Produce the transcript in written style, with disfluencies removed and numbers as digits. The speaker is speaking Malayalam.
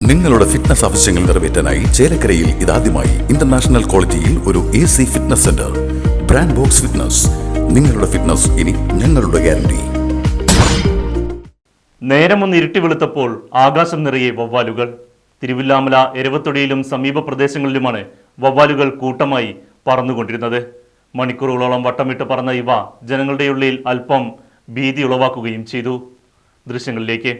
നിങ്ങളുടെ ഫിറ്റ്നസ് ആവശ്യങ്ങൾ നിറവേറ്റാനായി ചേലക്കരയിൽ ഇതാദ്യമായി ഇന്റർനാഷണൽ ക്വാളിറ്റിയിൽ ഒരു AC fitness centre. Brand box fitness. നിങ്ങളുടെ ഫിറ്റ്നസ് ഇനി ഞങ്ങളുടെ ഗ്യാരണ്ടി. നേരമൊന്ന് ഇരുട്ടി വെളുത്തപ്പോൾ ആകാശം നിറയെ വവ്വാലുകൾ. തിരുവില്ലാമല, എരവത്തൊടിയിലും സമീപ പ്രദേശങ്ങളിലുമാണ് വവ്വാലുകൾ കൂട്ടമായി പറന്നുകൊണ്ടിരുന്നത്. മണിക്കൂറുകളോളം വട്ടമിട്ട് പറന്ന ഇവ ജനങ്ങളുടെ ഉള്ളിൽ അല്പം ഭീതി ഉളവാക്കുകയും ചെയ്തു. ദൃശ്യങ്ങളിലേക്ക്.